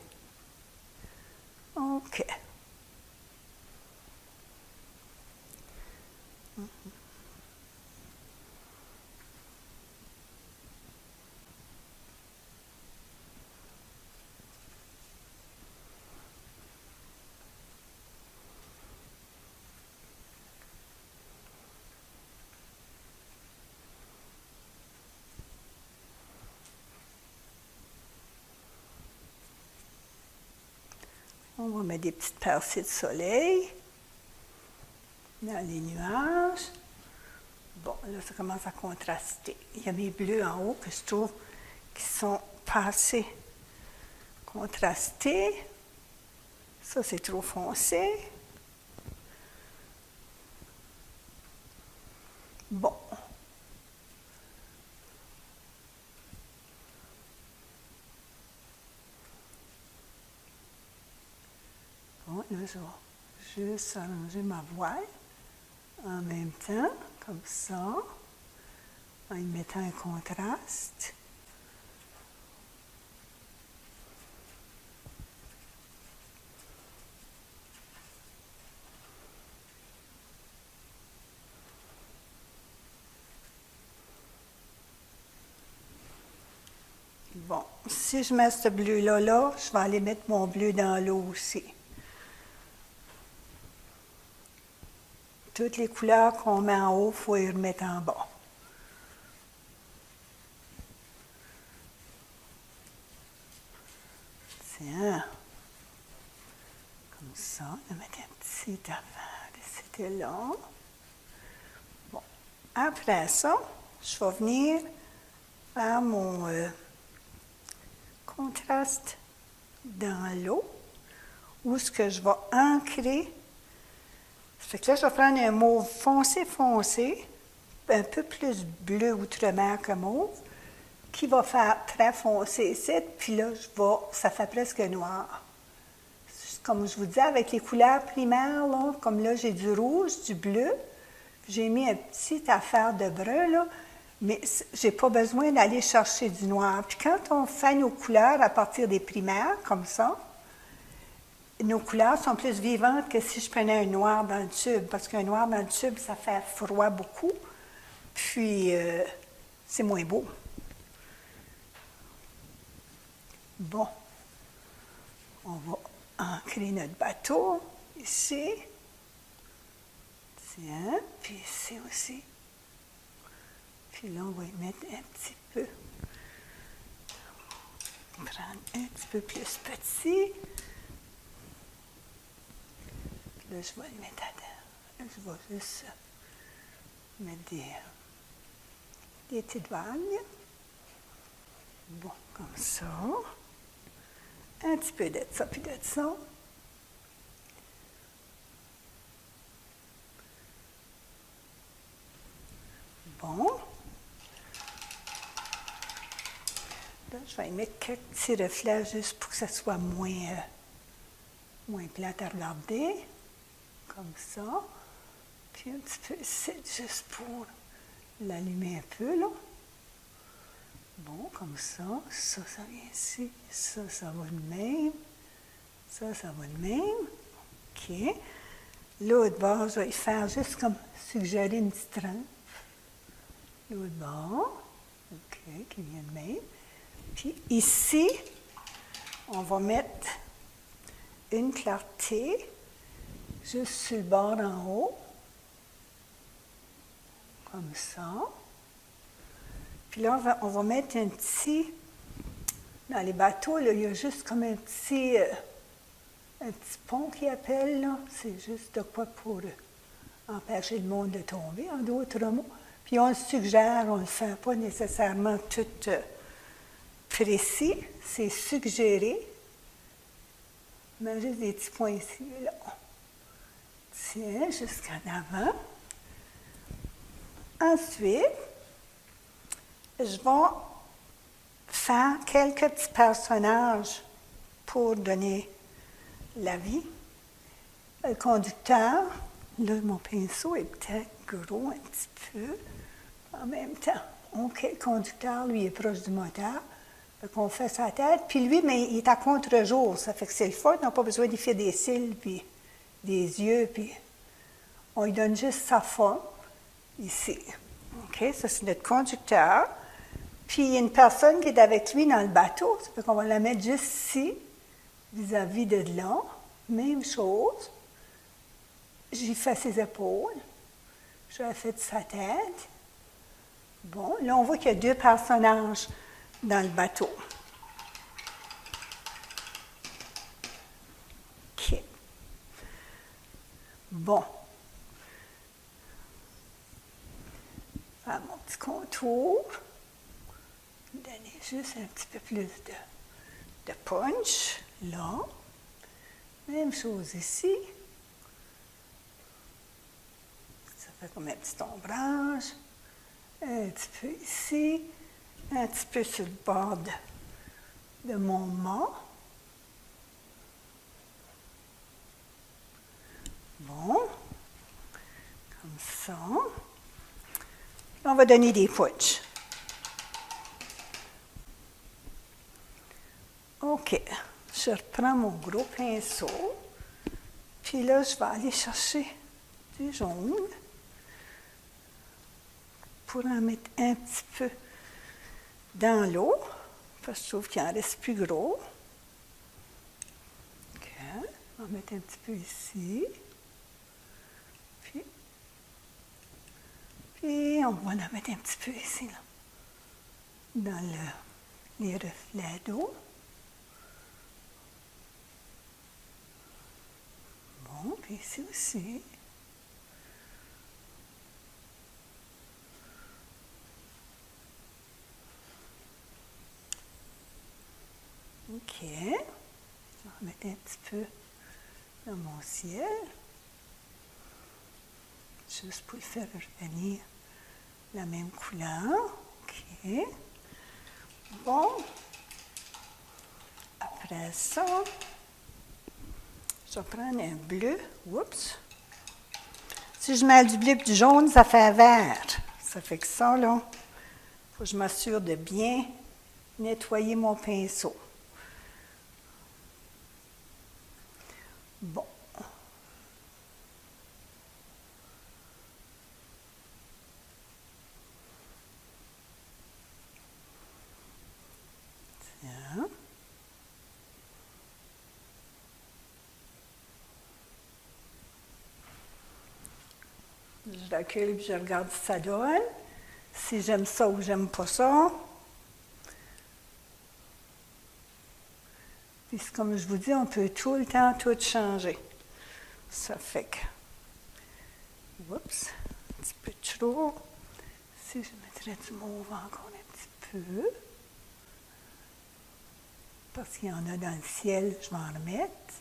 OK. On va mettre des petites percées de soleil dans les nuages. Bon, là, ça commence à contraster. Il y a mes bleus en haut que je trouve qui sont pas assez contrastés. Ça, c'est trop foncé. Bon. Bon, là, je vais juste arranger ma voile en même temps, comme ça, en y mettant un contraste. Bon, si je mets ce bleu-là, je vais aller mettre mon bleu dans l'eau aussi. Toutes les couleurs qu'on met en haut, il faut les remettre en bas. Tiens. Comme ça, on va mettre un petit affaire de c'était là. Bon. Après ça, je vais venir faire mon contraste dans l'eau, où ce que je vais ancrer. Fait que là, je vais prendre un mauve foncé, un peu plus bleu outre-mer que mauve, qui va faire très foncé ici, puis là, ça fait presque noir. Comme je vous disais, avec les couleurs primaires, là, comme là, j'ai du rouge, du bleu, j'ai mis une petite affaire de brun, là, mais je n'ai pas besoin d'aller chercher du noir. Puis quand on fait nos couleurs à partir des primaires, comme ça, nos couleurs sont plus vivantes que si je prenais un noir dans le tube, parce qu'un noir dans le tube, ça fait froid beaucoup, puis c'est moins beau. Bon, on va ancrer notre bateau ici. Tiens, puis ici aussi. Puis là, on va y mettre un petit peu. Prendre un petit peu plus petit. Là, je vais le mettre dedans. Je vais juste mettre des petites vagues. Bon, comme ça. Un petit peu de ça, puis de ça. Bon. Là, je vais y mettre quelques petits reflets juste pour que ça soit moins plate à regarder. Comme ça. Puis un petit peu ici, juste pour l'allumer un peu, là. Bon, comme ça. Ça vient ici. Ça va de même. Ça va de même. OK. L'autre bord, je vais y faire juste comme suggérer une petite rampe. L'autre bord. OK, qui vient de même. Puis ici, on va mettre une clarté juste sur le bord en haut, comme ça. Puis là, on va mettre un petit... Dans les bateaux, là, il y a juste comme un petit pont qu'ils appellent, là. C'est juste de quoi pour empêcher le monde de tomber, en d'autres mots. Puis on le suggère, on ne le fait pas nécessairement tout précis. C'est suggéré. Mais juste des petits points ici, là. Tiens, jusqu'en avant. Ensuite, je vais faire quelques petits personnages pour donner la vie. Le conducteur, là, mon pinceau est peut-être gros un petit peu. En même temps, OK, le conducteur, lui, est proche du moteur. Fait qu'on fait sa tête. Puis lui, mais il est à contre-jour. Ça fait que c'est le fun. On n'a pas besoin d'y faire des cils, puis des yeux, puis on lui donne juste sa forme, ici. OK, ça, c'est notre conducteur. Puis il y a une personne qui est avec lui dans le bateau. Ça fait qu'on va la mettre juste ici, vis-à-vis de là. Même chose. J'y fais ses épaules. Je lui fais sa tête. Bon, là, on voit qu'il y a deux personnages dans le bateau. OK. Bon. Faire mon petit contour. Donner juste un petit peu plus de punch, là. Même chose ici. Ça fait comme un petit ombrage. Un petit peu ici. Un petit peu sur le bord de mon mât. Bon. Comme ça. On va donner des punches. OK. Je reprends mon gros pinceau. Puis là, je vais aller chercher du jaune pour en mettre un petit peu dans l'eau, parce que je trouve qu'il en reste plus gros. OK. On va mettre un petit peu ici. Puis on va en mettre un petit peu ici, là, dans les reflets d'eau. Bon, puis ici aussi. OK. Je vais mettre un petit peu dans mon ciel. Juste pour le faire revenir la même couleur. OK. Bon. Après ça, je vais prendre un bleu. Oups. Si je mets du bleu et du jaune, ça fait vert. Ça fait que ça, là, il faut que je m'assure de bien nettoyer mon pinceau. Bon. Tiens. Je recule et je regarde si ça donne. Si j'aime ça ou j'aime pas ça. Puis comme je vous dis, on peut tout le temps tout changer. Ça fait que... Oups, un petit peu trop. Si je mettrais du mauve encore un petit peu. Parce qu'il y en a dans le ciel, je vais en remettre.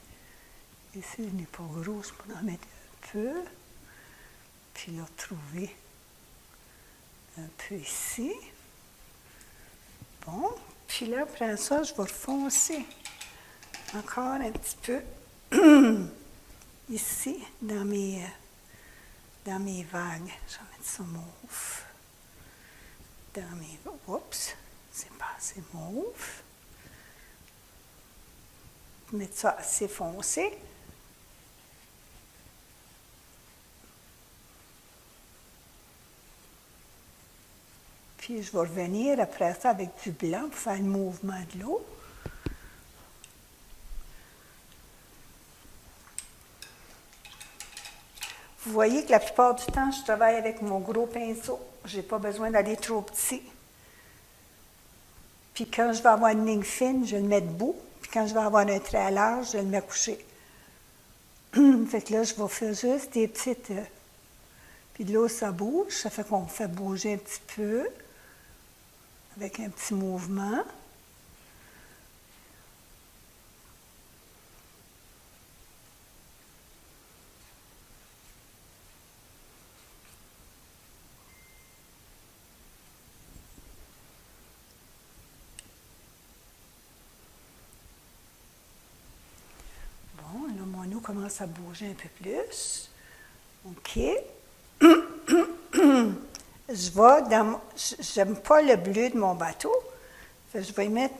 Et si je n'ai pas gros, je peux en mettre un peu. Puis le retrouver un peu ici. Bon. Puis là, après ça, je vais refoncer encore un petit peu ici, dans mes vagues. Je vais mettre ça mauve. Dans mes... Oups, c'est pas assez mauve. Mettre ça assez foncé. Puis Puis je vais revenir après ça avec du blanc pour faire le mouvement de l'eau. Vous voyez que la plupart du temps, je travaille avec mon gros pinceau. Je n'ai pas besoin d'aller trop petit. Puis quand je vais avoir une ligne fine, je le mets debout. Puis quand je vais avoir un trait large, je le mets couché. Fait que là, je vais faire juste des petites... puis de l'eau, ça bouge. Ça fait qu'on fait bouger un petit peu avec un petit mouvement. Bon, là, mon eau commence à bouger un peu plus. OK. J'aime pas le bleu de mon bateau. Fait que je vais y mettre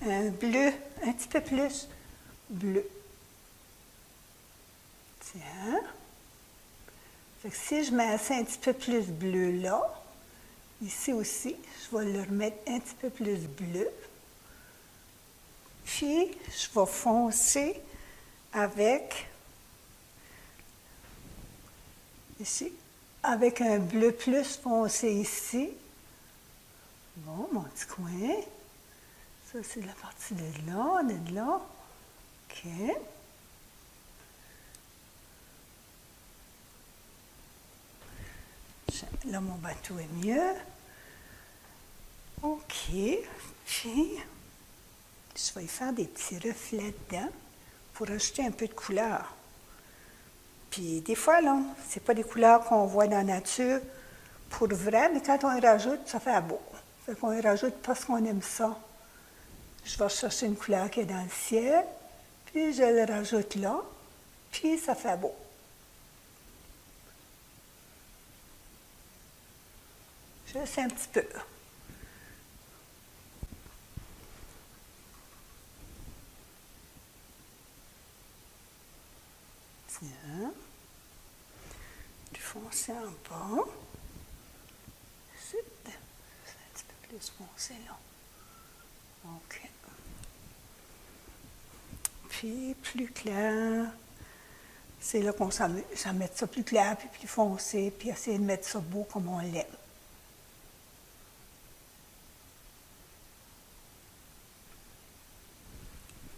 un bleu un petit peu plus bleu. Tiens. Fait que si je mets assez un petit peu plus bleu là, ici aussi, je vais le remettre un petit peu plus bleu. Puis, je vais foncer avec, ici, avec un bleu plus foncé ici. Bon, mon petit coin. Ça, c'est la partie de là, de là. OK. Là, mon bateau est mieux. OK. Puis, je vais y faire des petits reflets dedans pour ajouter un peu de couleur. Puis, des fois, là, ce n'est pas des couleurs qu'on voit dans la nature pour vrai, mais quand on y rajoute, ça fait beau. Fait qu'on y rajoute parce qu'on aime ça. Je vais chercher une couleur qui est dans le ciel, puis je le rajoute là, puis ça fait beau. Juste un petit peu. Tiens. Du foncé en bas. C'est un petit peu plus foncé là. OK. Puis plus clair. C'est là qu'on s'amuse à mettre ça plus clair, puis plus foncé, puis essayer de mettre ça beau comme on l'aime.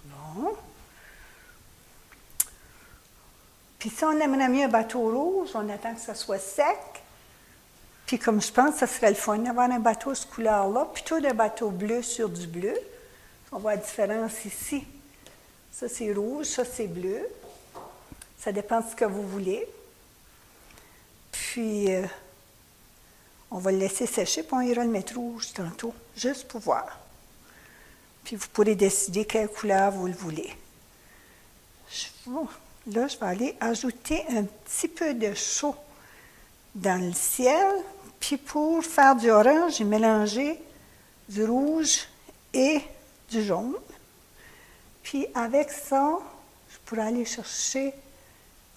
Bon. Puis si on aimerait mieux un bateau rouge, on attend que ça soit sec. Puis comme je pense, ça serait le fun d'avoir un bateau de cette couleur-là, plutôt d'un bateau bleu sur du bleu. On voit la différence ici. Ça, c'est rouge, ça, c'est bleu. Ça dépend de ce que vous voulez. Puis, on va le laisser sécher, puis on ira le mettre rouge tantôt, juste pour voir. Puis, vous pourrez décider quelle couleur vous le voulez. Là, je vais aller ajouter un petit peu de chaud dans le ciel. Puis, pour faire du orange, j'ai mélangé du rouge et du jaune. Puis, avec ça, je pourrais aller chercher...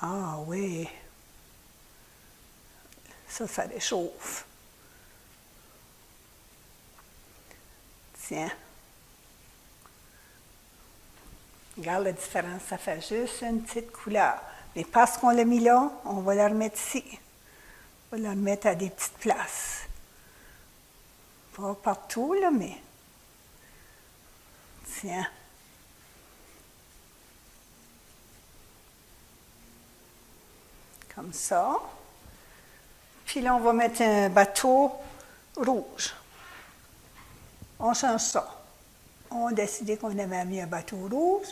Ah oui, ça réchauffe. Tiens. Regarde la différence, ça fait juste une petite couleur. Mais parce qu'on l'a mis là, on va la remettre ici. On va la remettre à des petites places. Pas partout, là, mais... Tiens. Comme ça. Puis là, on va mettre un bateau rouge. On change ça. On a décidé qu'on avait mis un bateau rouge.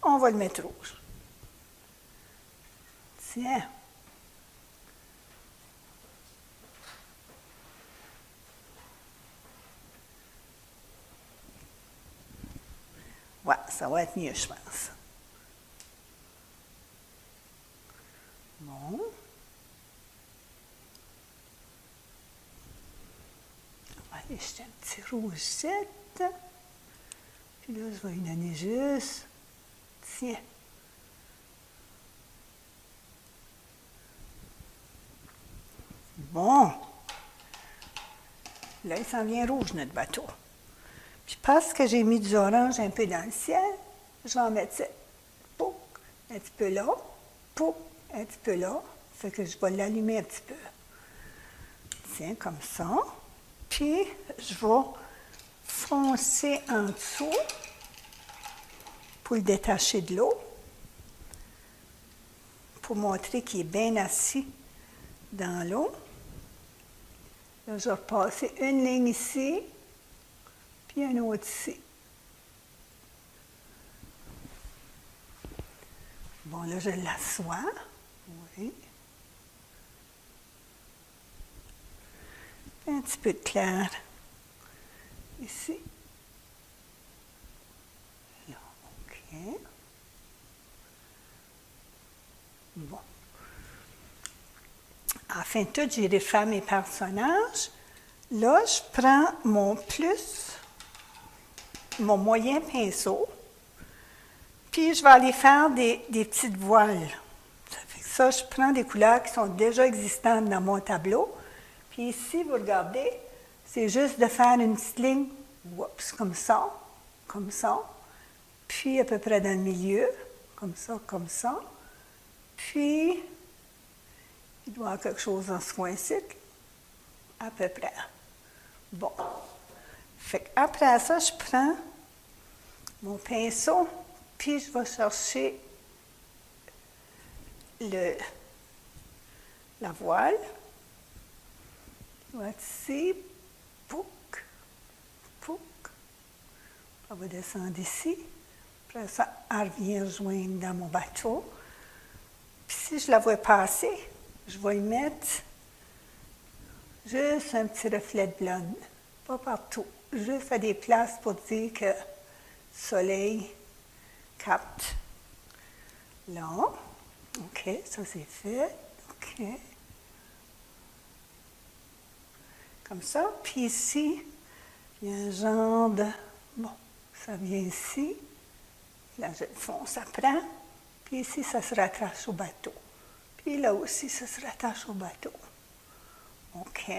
On va le mettre rouge. Tiens. Ouais, ça va être mieux, je pense. Bon. On va aller jeter un petit rouge-cette. Puis là, je vais y donner juste. Tiens. Bon. Là, il s'en vient rouge, notre bateau. Puis parce que j'ai mis du orange un peu dans le ciel, je vais en mettre ça. Pouc, un petit peu là. Pouc, un petit peu là. Fait que je vais l'allumer un petit peu. Tiens, comme ça. Puis, je vais foncer en dessous pour le détacher de l'eau, pour montrer qu'il est bien assis dans l'eau. Là, je vais repasser une ligne ici, puis une autre ici. Bon, là, je l'assois. Oui. Un petit peu de clair ici. Là, OK. Bon. Enfin, tout, j'ai refait mes personnages. Là, je prends mon moyen pinceau, puis je vais aller faire des petites voiles. Ça, je prends des couleurs qui sont déjà existantes dans mon tableau. Puis ici, vous regardez, c'est juste de faire une petite ligne, comme ça, puis à peu près dans le milieu, comme ça. Puis, il doit y avoir quelque chose dans ce coin-ci, à peu près. Bon. Fait qu'après ça, je prends mon pinceau, puis je vais chercher la voile. Voici, pouc, pouc. On va descendre ici. Après ça, elle revient rejoindre dans mon bateau. Puis si je la vois passer, je vais y mettre juste un petit reflet de blonde. Pas partout. Juste à des places pour dire que le soleil capte. Là. OK, ça c'est fait. OK. Comme ça. Puis ici, il y a un genre de... Bon, ça vient ici. Là, je le fonce après. Puis ici, ça se rattache au bateau. Puis là aussi, ça se rattache au bateau. OK.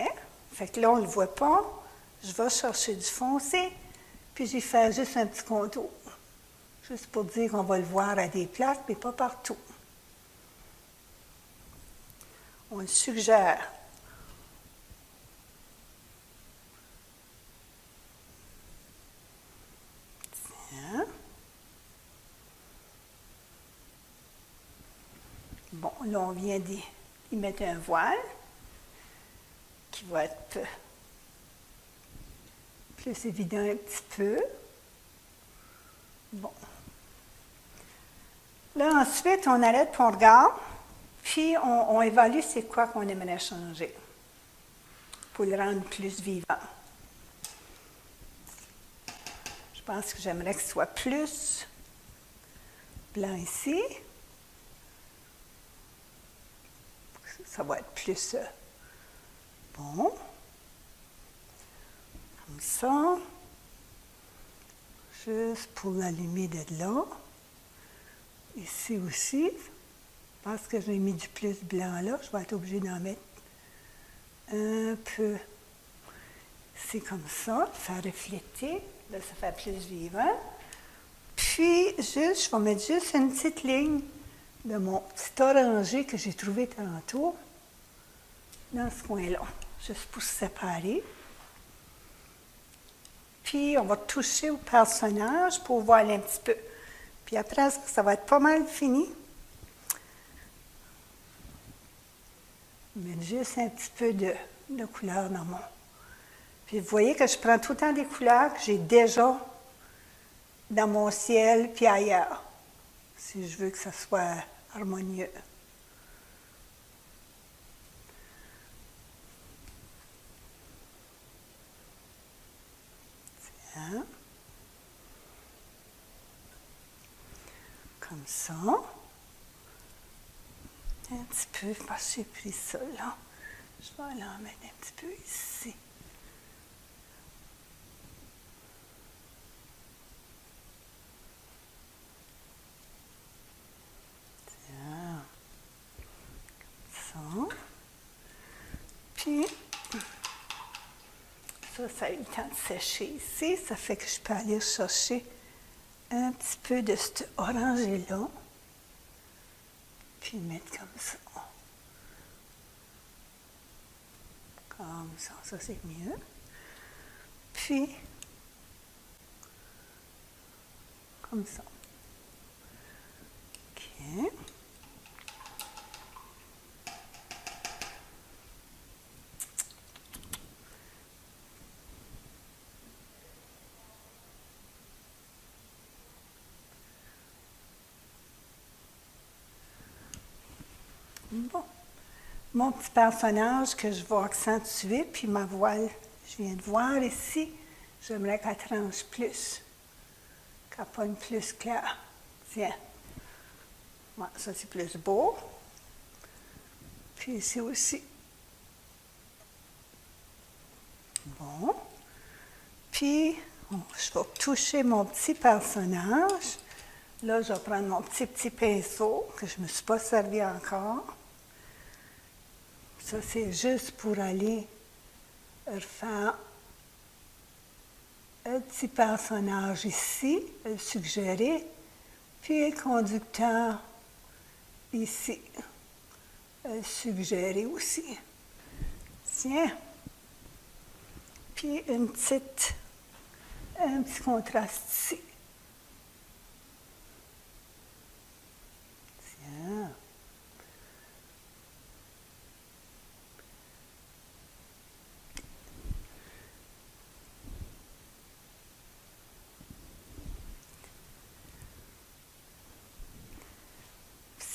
Fait que là, on ne le voit pas. Je vais chercher du foncé. Puis j'y fais juste un petit contour. Juste pour dire qu'on va le voir à des places, mais pas partout. On le suggère. Tiens. Bon, là, on vient d'y mettre un voile qui va être plus évident un petit peu. Bon. Là, ensuite, on arrête puis on regarde, puis on évalue c'est quoi qu'on aimerait changer pour le rendre plus vivant. Je pense que j'aimerais que ce soit plus blanc ici. Ça va être plus bon. Comme ça. Juste pour l'allumer de là. Ici aussi. Parce que j'ai mis du plus blanc là, je vais être obligée d'en mettre un peu. C'est comme ça, faire refléter. Là, ça fait plus vivant. Puis, je vais mettre juste une petite ligne de mon petit orangé que j'ai trouvé tantôt dans ce coin-là, juste pour se séparer. Puis, on va toucher au personnage pour voir un petit peu. Puis après, ça va être pas mal fini. Mettre juste un petit peu de couleur dans mon... Puis vous voyez que je prends tout le temps des couleurs que j'ai déjà dans mon ciel puis ailleurs, si je veux que ça soit harmonieux. Tiens. Comme ça. Un petit peu, parce que j'ai pris ça là. Je vais aller en mettre un petit peu ici. Tiens. Comme ça. Puis, ça, ça a eu le temps de sécher ici. Ça fait que je peux aller chercher un petit peu de cet orangé-là. Puis le mettre comme ça. Comme ça c'est mieux. Puis, comme ça. OK. Bon. Mon petit personnage que je vais accentuer, puis ma voile, je viens de voir ici, j'aimerais qu'elle tranche plus, qu'elle pogne plus clair. Tiens. Ouais, ça c'est plus beau. Puis ici aussi. Bon. Puis, je vais toucher mon petit personnage. Là, je vais prendre mon petit pinceau que je ne me suis pas servi encore. Ça, c'est juste pour aller refaire un petit personnage ici, le suggérer, puis le conducteur ici, le suggérer aussi. Tiens. Puis un petit contraste ici. Tiens.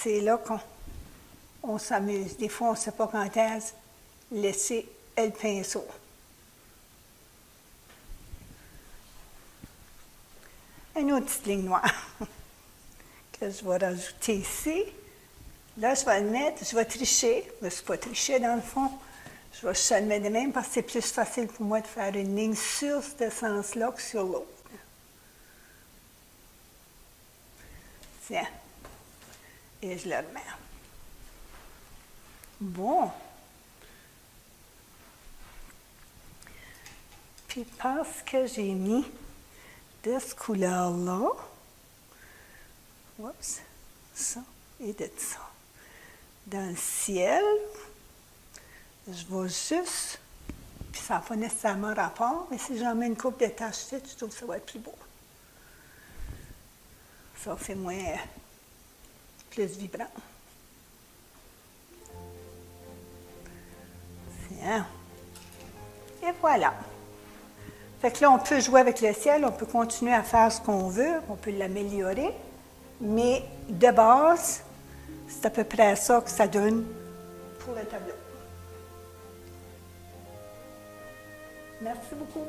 C'est là qu'on s'amuse. Des fois, on ne sait pas quand est-ce laisser le pinceau. Une autre petite ligne noire que je vais rajouter ici. Là, je vais le mettre, je vais tricher. Je ne suis pas tricher dans le fond. Je vais juste le mettre de même parce que c'est plus facile pour moi de faire une ligne sur ce sens-là que sur l'autre. Tiens. Et je le remets. Bon. Puis parce que j'ai mis de cette couleur-là, oups, ça et de ça, dans le ciel, je vais juste, puis ça n'a pas nécessairement rapport, mais si j'en mets une coupe de taches, je trouve que ça va être plus beau. Ça fait moins, plus vibrant. Tiens. Et voilà. Fait que là, on peut jouer avec le ciel, on peut continuer à faire ce qu'on veut, on peut l'améliorer, mais de base, c'est à peu près ça que ça donne pour le tableau. Merci beaucoup.